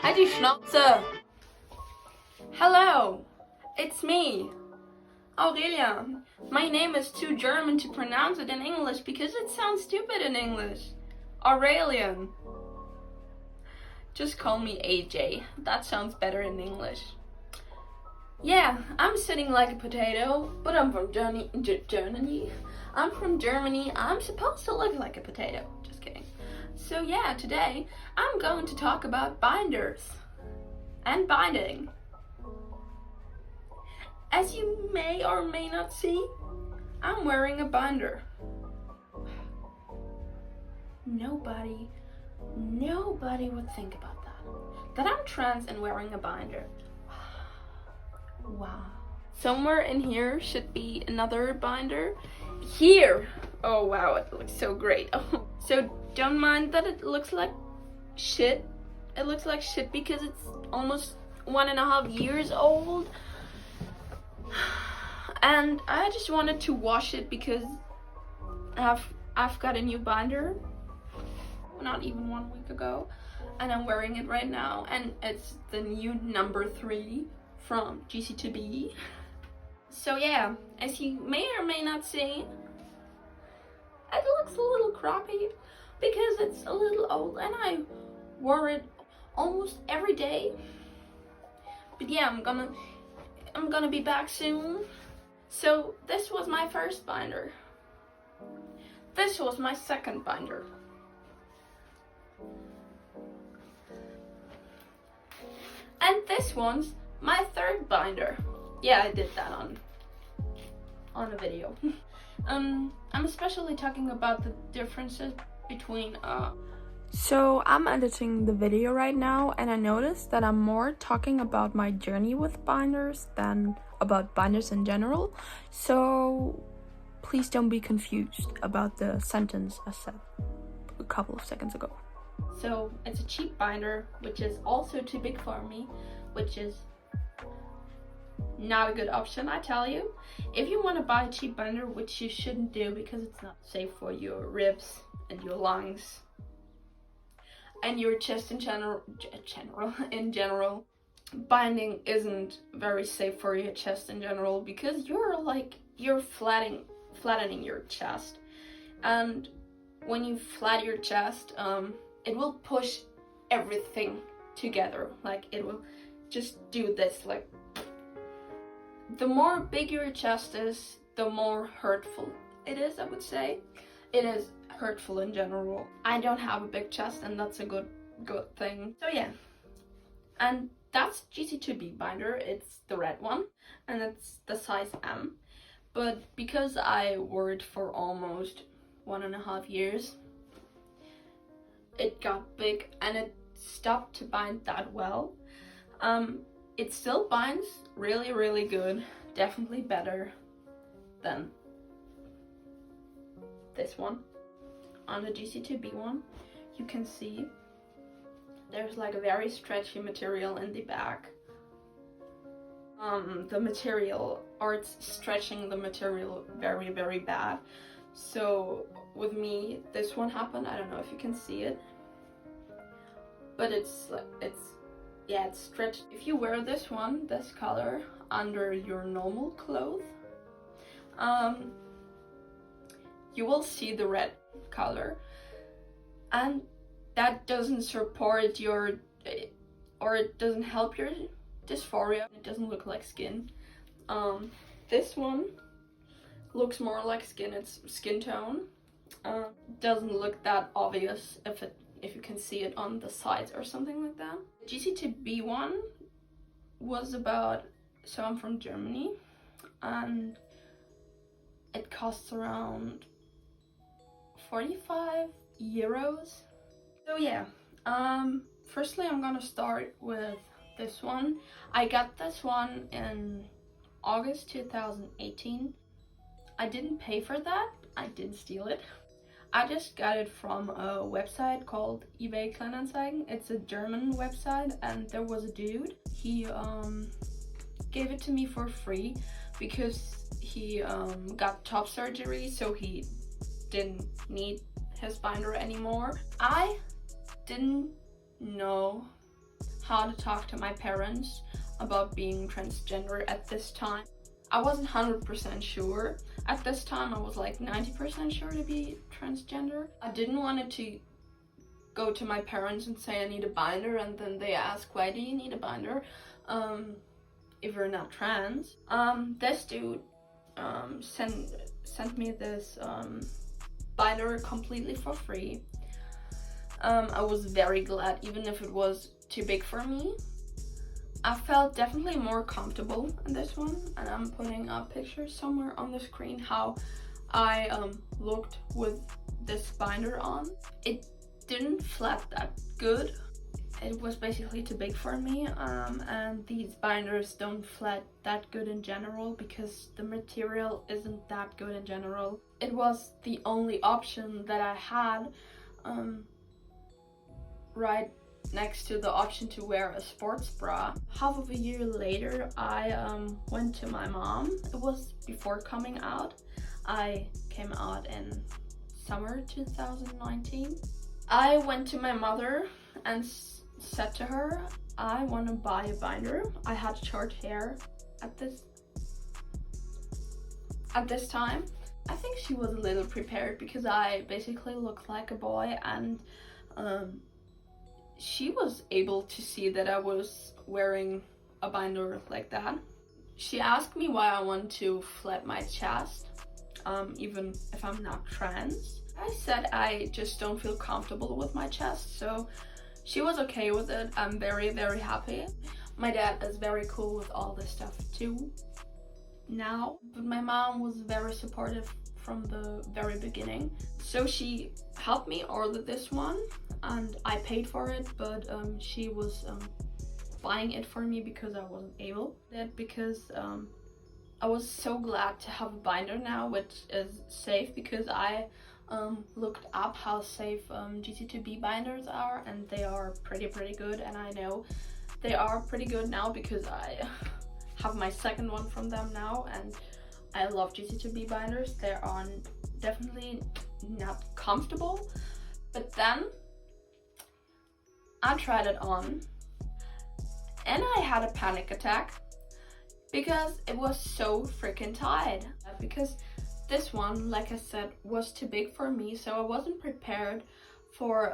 Halt die Schnauze! Hello, it's me, Aurelia. My name is too German to pronounce it in English because it sounds stupid in English. Aurelian. Just call me AJ. That sounds better in English. Yeah, I'm sitting like a potato, but I'm from Germany. I'm from Germany. I'm supposed to look like a potato. Just kidding. So yeah, today I'm going to talk about binders and binding. As you may or may not see, I'm wearing a binder. Nobody would think about that I'm trans and wearing a binder. Wow. Somewhere in here should be another binder. Here! Oh wow, it looks so great. Oh. So don't mind that it looks like shit. It looks like shit because it's almost 1.5 years old. And I just wanted to wash it because I've got a new binder. Not even 1 week ago. And I'm wearing it right now. And it's the new number 3 from GC2B. So yeah, as you may or may not see, it looks a little crappy because it's a little old and I wore it almost every day. But yeah, I'm gonna be back soon. So this was my first binder. This was my second binder. And this one's my third binder. Yeah, I did that on a video. I'm especially talking about the differences between So I'm editing the video right now and I noticed that I'm more talking about my journey with binders than about binders in general. So please don't be confused about the sentence I said a couple of seconds ago. So it's a cheap binder, which is also too big for me, which is not a good option, I tell you. If you want to buy a cheap binder, which you shouldn't do because it's not safe for your ribs and your lungs and your chest in general, binding isn't very safe for your chest in general because you're flattening your chest, and when you flatten your chest, it will push everything together. Like it will just do this. Like the more big your chest is, the more hurtful it is, I would say. It is hurtful in general. I don't have a big chest and that's a good thing. So yeah. And that's GC2B binder. It's the red one and it's the size M. But because I wore it for almost 1.5 years, it got big and it stopped to bind that well. It still binds really, really good. Definitely better than this one. On the GC2B one, you can see there's like a very stretchy material in the back. The material, or it's stretching the material very, very bad. So with me, this one happened. I don't know if you can see it, but it's stretched. If you wear this one, this color, under your normal clothes, you will see the red color, and that doesn't support your, or it doesn't help your dysphoria. It doesn't look like skin. This one looks more like skin. It's skin tone. Doesn't look that obvious if you can see it on the sides or something like that. GC2B one was about, so I'm from Germany, and it costs around 45 euros. So yeah, firstly I'm gonna start with this one. I got this one in August 2018. I didn't pay for that. I didn't steal it. I just got it from a website called eBay Kleinanzeigen. It's a German website, and there was a dude. He gave it to me for free because he got top surgery, so he didn't need his binder anymore. I didn't know how to talk to my parents about being transgender at this time. I wasn't 100% sure. At this time, I was like 90% sure to be transgender. I didn't want it to go to my parents and say I need a binder, and then they ask, why do you need a binder if you're not trans? This dude sent me this binder completely for free. I was very glad, even if it was too big for me. I felt definitely more comfortable in this one, and I'm putting a picture somewhere on the screen how I looked with this binder on. It didn't flat that good. It was basically too big for me, and these binders don't flat that good in general because the material isn't that good in general. It was the only option that I had, right next to the option to wear a sports bra. Half of a year later, I went to my mom. It was before coming out. I came out in summer 2019. I went to my mother and said to her, I want to buy a binder. I had short hair at this time. I think she was a little prepared because I basically looked like a boy, and she was able to see that I was wearing a binder like that. She asked me why I want to flat my chest, even if I'm not trans. I said I just don't feel comfortable with my chest, so she was okay with it. I'm very, very happy. My dad is very cool with all this stuff too now, but my mom was very supportive from the very beginning. So she helped me order this one, and I paid for it, but she was buying it for me because I wasn't able. Because I was so glad to have a binder now, which is safe, because I looked up how safe GC2B binders are, and they are pretty good, and I know they are pretty good now because I have my second one from them now, and I love GC2B binders. They are definitely not comfortable, but then I tried it on and I had a panic attack because it was so freaking tight. Because this one, like I said, was too big for me, so I wasn't prepared for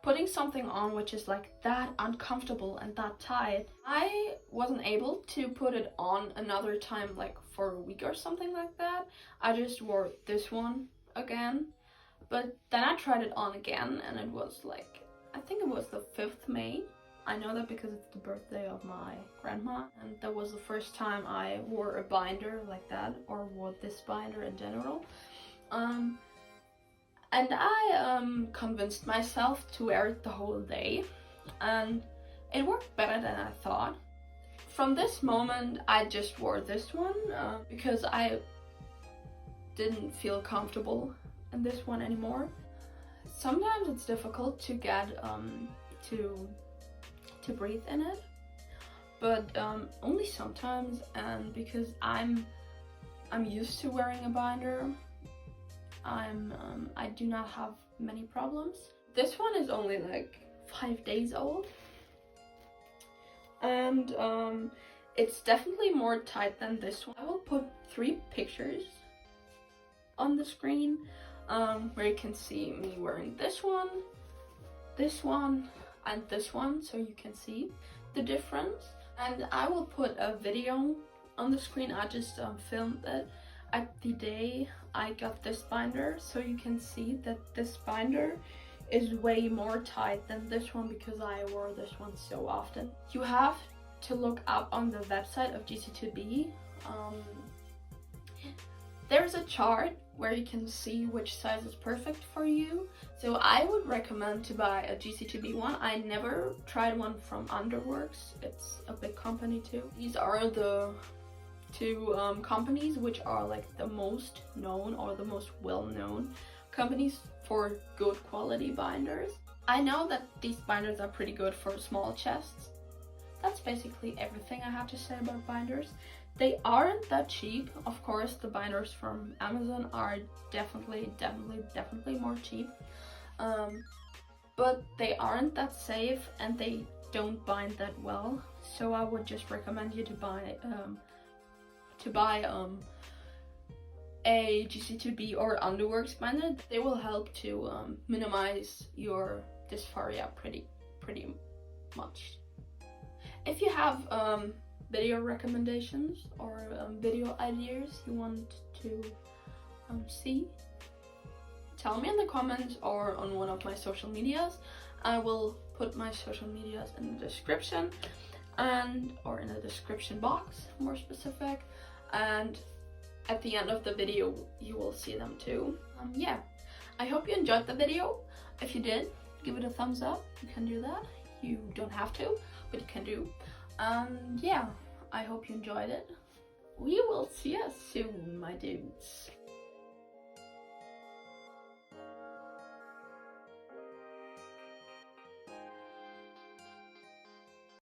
putting something on which is like that uncomfortable and that tight. I wasn't able to put it on another time, like for a week or something like that. I just wore this one again, but then I tried it on again, and it was like, I think it was the 5th May. I know that because it's the birthday of my grandma, and that was the first time I wore a binder like that, or wore this binder in general. And I convinced myself to wear it the whole day, and it worked better than I thought. From this moment, I just wore this one because I didn't feel comfortable in this one anymore. Sometimes it's difficult to get to breathe in it, but only sometimes, and because I'm used to wearing a binder, I do not have many problems. This one is only like 5 days old, and it's definitely more tight than this one. I will put 3 pictures on the screen where you can see me wearing this one, and this one, so you can see the difference. And I will put a video on the screen. I just filmed it at the day I got this binder, so you can see that this binder is way more tight than this one because I wore this one so often. You have to look up on the website of GC2B. There's a chart where you can see which size is perfect for you. So I would recommend to buy a GC2B one. I never tried one from Underworks. It's a big company too. These are the 2 companies which are like the most known or the most well-known companies for good quality binders. I know that these binders are pretty good for small chests. That's basically everything I have to say about binders. They aren't that cheap. Of course, the binders from Amazon are definitely more cheap. but they aren't that safe and they don't bind that well. So I would just recommend you to buy a GC2B or underwear expander. They will help to minimize your dysphoria pretty much. If you have video recommendations or video ideas you want to see, tell me in the comments or on one of my social medias. I will put my social medias in the description or in the description box, more specific, and at the end of the video you will see them too. Yeah, I hope you enjoyed the video. If you did, give it a thumbs up. You can do that. You don't have to, but you can do. Yeah, I hope you enjoyed it. We will see you soon, my dudes.